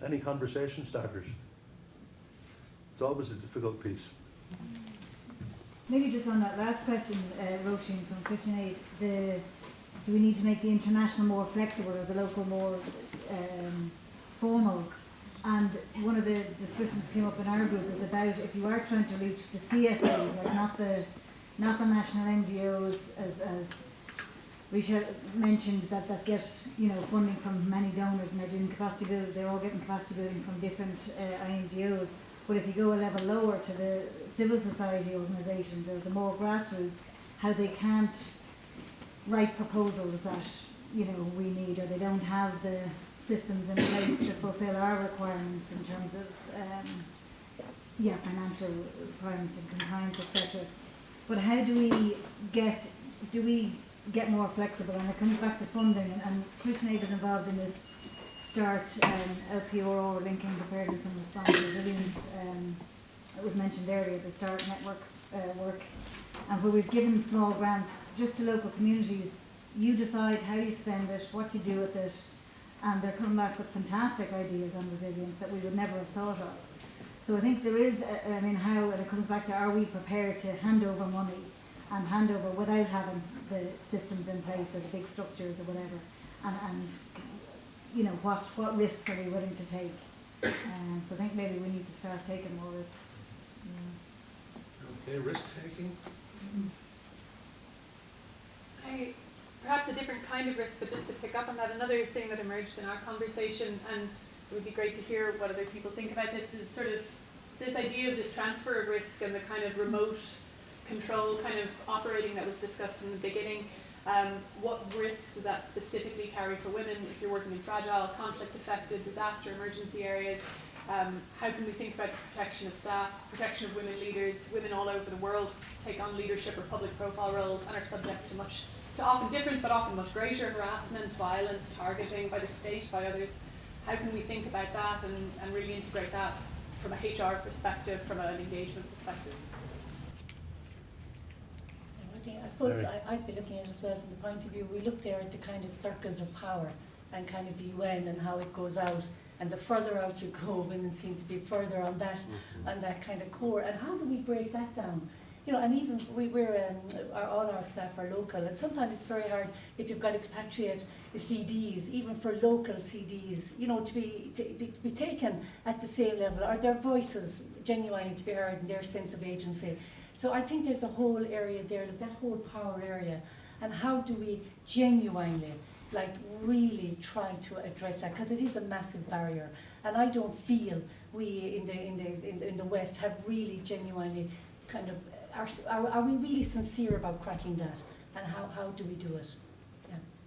Any conversation starters? It's always a difficult piece. Maybe just on that last question, Roisin from Christian Aid, do we need to make the international more flexible or the local more formal? And one of the discussions came up in our group is about if you are trying to reach the CSOs, like not the national NGOs, as Risha mentioned, that get funding from many donors and they're doing capacity building. They're all getting capacity building from different INGOs. But if you go a level lower to the civil society organisations or the more grassroots, how they can't write proposals that we need, or they don't have the systems in place to fulfil our requirements in terms of financial requirements and compliance, etc. But how do we get more flexible? And it comes back to funding, and Christian Aid is involved in this START LPRO, linking preparedness and response resilience. It was mentioned earlier, the START network work, and where we've given small grants just to local communities. You decide how you spend it, what you do with it, and they're coming back with fantastic ideas on resilience that we would never have thought of. So I think there is, and it comes back to, are we prepared to hand over money and hand over without having the systems in place or the big structures or whatever, and what risks are we willing to take? So I think maybe we need to start taking more risks. Okay, risk taking. Perhaps a different kind of risk, but just to pick up on that, another thing that emerged in our conversation, and it would be great to hear what other people think about this, is sort of this idea of this transfer of risk and the kind of remote control kind of operating that was discussed in the beginning. What risks does that specifically carry for women if you're working in fragile, conflict-affected, disaster, emergency areas? How can we think about protection of staff, protection of women leaders? Women all over the world take on leadership or public profile roles and are subject to often different but often much greater harassment, violence, targeting by the state, by others. How can we think about that and really integrate that from a HR perspective, from an engagement perspective? I suppose I'd be looking at it as well from the point of view, we look there at the kind of circles of power and kind of the UN and how it goes out, and the further out you go, women seem to be further on that kind of core. And how do we break that down? And even all our staff are local, and sometimes it's very hard if you've got expatriate CDs, even for local CDs, to be taken at the same level, or their voices genuinely to be heard and their sense of agency. So I think there's a whole area there, that whole power area, and how do we genuinely, really try to address that, because it is a massive barrier, and I don't feel we in the West have really genuinely kind of are we really sincere about cracking that, and how do we do it?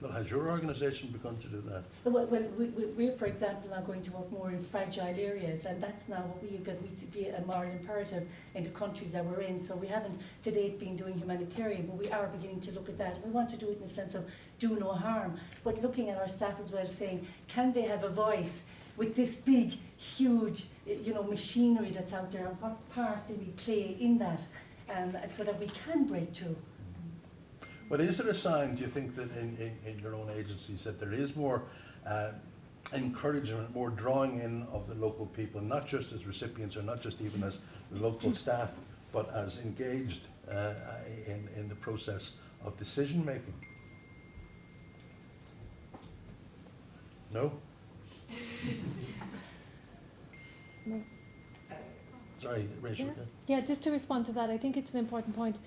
Well, has your organisation begun to do that? Well, we're, for example, now going to work more in fragile areas, and that's now what we see a moral imperative in the countries that we're in. So we haven't to date been doing humanitarian, but we are beginning to look at that. We want to do it in the sense of do no harm, but looking at our staff as well, saying, can they have a voice with this big, huge, machinery that's out there, and what part do we play in that, so that we can break through? But is it a sign, do you think, that in your own agencies that there is more encouragement, more drawing in of the local people, not just as recipients or not just even as local staff, but as engaged in the process of decision making? No? No. Sorry, Rachel. Yeah, just to respond to that, I think it's an important point.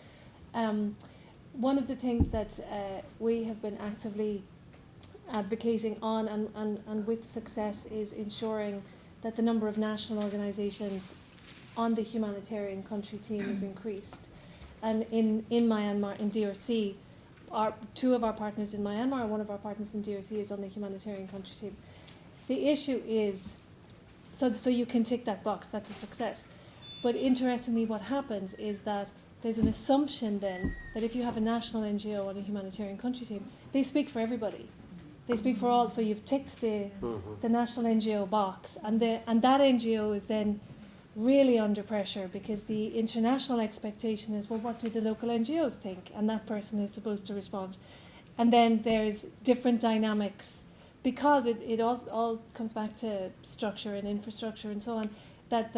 One of the things that we have been actively advocating on and with success is ensuring that the number of national organisations on the humanitarian country team is increased. And in Myanmar, in DRC, two of our partners in Myanmar and one of our partners in DRC is on the humanitarian country team. The issue is, so you can tick that box, that's a success. But interestingly, what happens is that there's an assumption then that if you have a national NGO on a humanitarian country team, they speak for everybody. They speak for all. So you've ticked the national NGO box, and that NGO is then really under pressure because the international expectation is, well, what do the local NGOs think? And that person is supposed to respond. And then there's different dynamics because it all comes back to structure and infrastructure and so on, that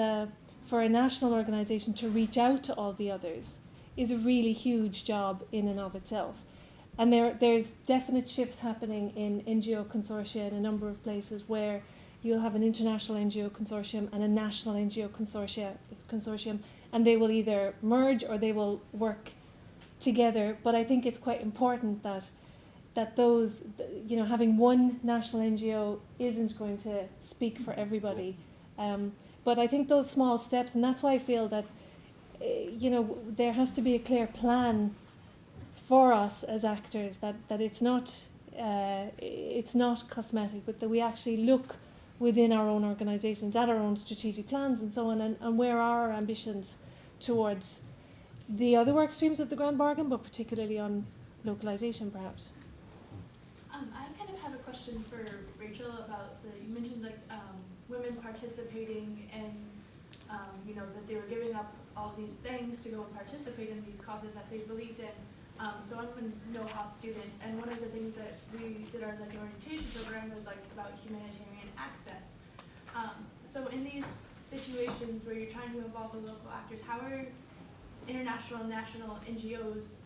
for a national organisation to reach out to all the others is a really huge job in and of itself. And there's definite shifts happening in NGO consortia in a number of places where you'll have an international NGO consortium and a national NGO consortium, and they will either merge or they will work together. But I think it's quite important that those, having one national NGO isn't going to speak for everybody. But I think those small steps, and that's why I feel that, there has to be a clear plan for us as actors, that it's not cosmetic, but that we actually look within our own organisations at our own strategic plans and so on, and where are our ambitions towards the other work streams of the Grand Bargain, but particularly on localisation, perhaps. I kind of have a question for Rachel about you mentioned women participating and that they were giving up all these things to go and participate in these causes that they believed in. So I'm a no-house student, and one of the things that we did our orientation program was about humanitarian access. So in these situations where you're trying to involve the local actors, how are international and national NGOs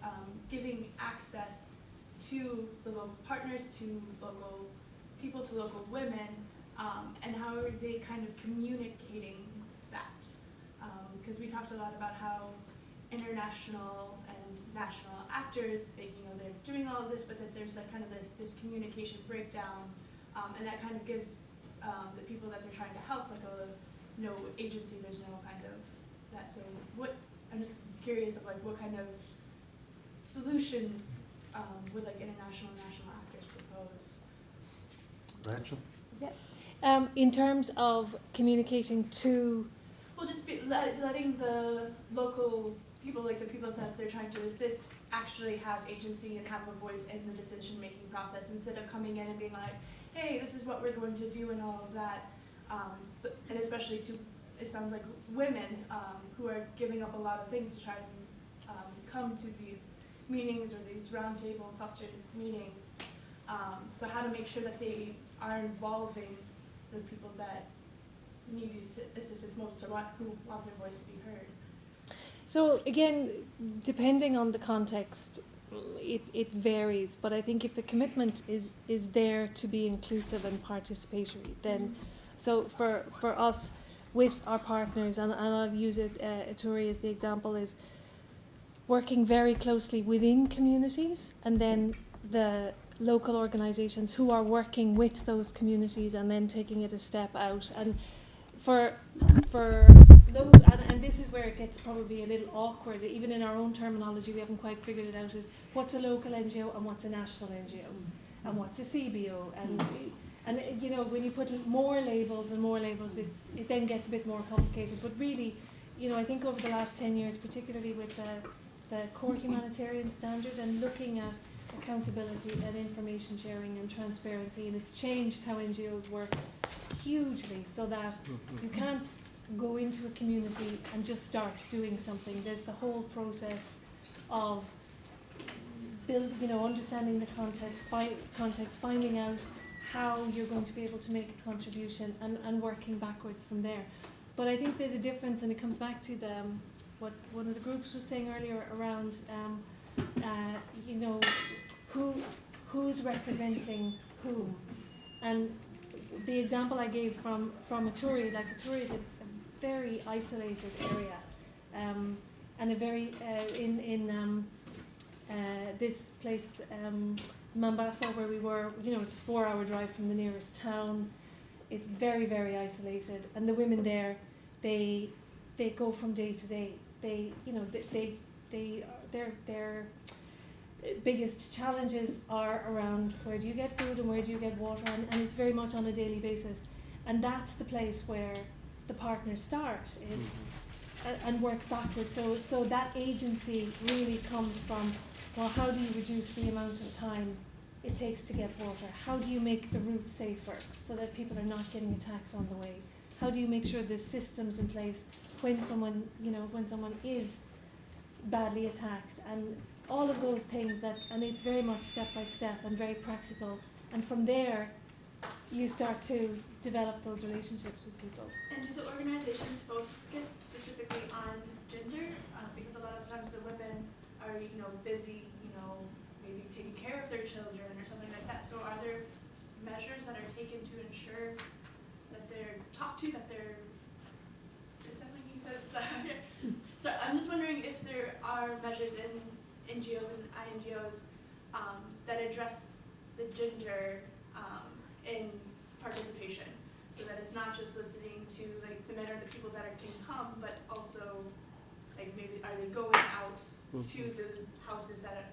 giving access to the local partners, to local people, to local women, and how are they kind of communicating that? Because we talked a lot about how international and national actors, they're doing all of this, but that there's this communication breakdown, and that kind of gives the people that they're trying to help no agency. There's no kind of that. So I'm just curious of what kind of solutions would international and national actors propose? Rachel? In terms of communicating to... Well, just letting the local people, the people that they're trying to assist, actually have agency and have a voice in the decision-making process, instead of coming in and being like, hey, this is what we're going to do and all of that. And especially it sounds like women who are giving up a lot of things to try to come to these meetings or these roundtable clustered meetings. So how to make sure that they are involving the people that need assistance most, or who want their voice to be heard. So again, depending on the context, it varies. But I think if the commitment is there to be inclusive and participatory, then so for us with our partners, and I'll use Ituri as the example, is working very closely within communities, and then the local organisations who are working with those communities, and then taking it a step out. And and this is where it gets probably a little awkward, even in our own terminology we haven't quite figured it out, is what's a local NGO and what's a national NGO, and what's a CBO, and when you put more labels, it then gets a bit more complicated. But really, I think over the last 10 years, particularly with the core humanitarian standard and looking at accountability and information sharing and transparency, and it's changed how NGOs work hugely, so that you can't go into a community and just start doing something. There's the whole process of understanding the context, finding out how you're going to be able to make a contribution, and working backwards from there. But I think there's a difference, and it comes back to what one of the groups was saying earlier around who's representing whom. And the example I gave from Ituri, Ituri is a very isolated area, and a very this place, Mombasa, where we were, it's a 4-hour drive from the nearest town. It's very, very isolated, and the women there, they go from day to day. Their biggest challenges are around where do you get food and where do you get water, and it's very much on a daily basis. And that's the place where the partners start, is and work backwards. So that agency really comes from, well, how do you reduce the amount of time it takes to get water? How do you make the route safer so that people are not getting attacked on the way? How do you make sure there's systems in place when someone is badly attacked, and all of those things and it's very much step by step and very practical. And from there, you start to develop those relationships with people. And do the organizations focus specifically on gender? Because a lot of times the women are, busy, maybe taking care of their children or something like that. So are there measures that are taken to ensure that they're talked to, that they're, is that making sense? So I'm just wondering if there are measures in NGOs and INGOs that address the gender in participation, so that it's not just listening to like the men or the people that can come, but also like maybe are they going out to the houses that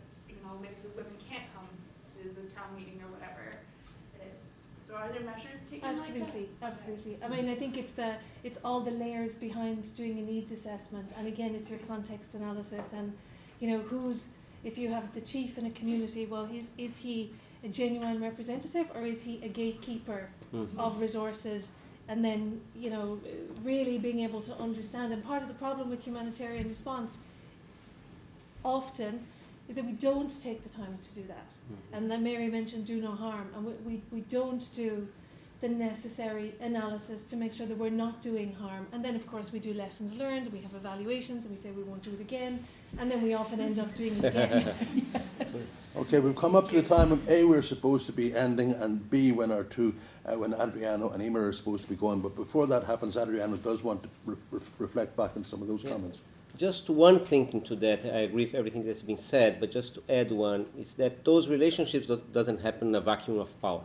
maybe the women can't come to the town meeting or whatever it is. So are there measures taken Absolutely, like that? absolutely. I mean, I think it's all the layers behind doing a needs assessment, and again, it's your context analysis, and if you have the chief in a community, well, is he a genuine representative, or is he a gatekeeper of resources? And then, really being able to understand. And part of the problem with humanitarian response often is that we don't take the time to do that. And then Mary mentioned do no harm, and we don't do the necessary analysis to make sure that we're not doing harm. And then, of course, we do lessons learned, we have evaluations, and we say we won't do it again, and then we often end up doing it again. Okay, we've come up to the time of A, we're supposed to be ending, and B, when Adriano and Emer are supposed to be going. But before that happens, Adriano does want to reflect back on some of those comments. Just one thing to that, I agree with everything that's been said, but just to add one, is that those relationships doesn't happen in a vacuum of power.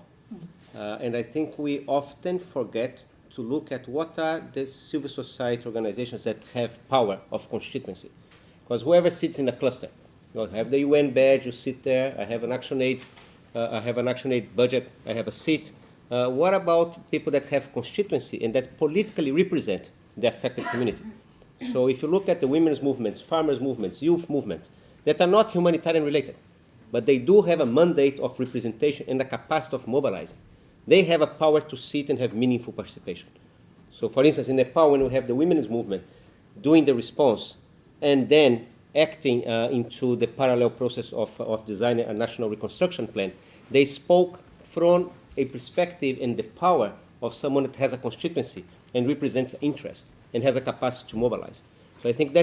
And I think we often forget to look at what are the civil society organizations that have power of constituency. Because whoever sits in a cluster, you have the UN badge, you sit there, I have an action aid budget, I have a seat. What about people that have constituency and that politically represent the affected community? So if you look at the women's movements, farmers' movements, youth movements, that are not humanitarian related, but they do have a mandate of representation and a capacity of mobilizing. They have a power to sit and have meaningful participation. So for instance, in Nepal, when we have the women's movement doing the response and then acting into the parallel process of designing a national reconstruction plan, they spoke from a perspective and the power of someone that has a constituency and represents interest and has a capacity to mobilize. So I think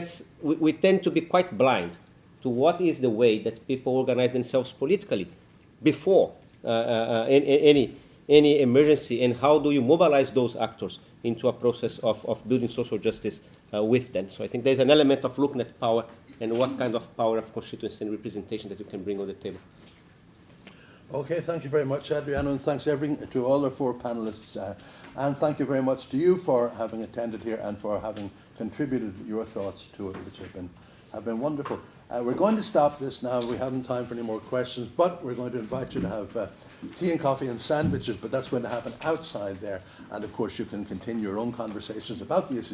we tend to be quite blind to what is the way that people organize themselves politically before any emergency, and how do you mobilize those actors into a process of building social justice with them. So I think there's an element of looking at power and what kind of power of constituency and representation that you can bring on the table. Okay, thank you very much, Adriano, and thanks to all our four panellists. And thank you very much to you for having attended here and for having contributed your thoughts to it, which have been wonderful. We're going to stop this now. We haven't time for any more questions, but we're going to invite you to have tea and coffee and sandwiches, but that's going to happen outside there. And of course, you can continue your own conversations about the issues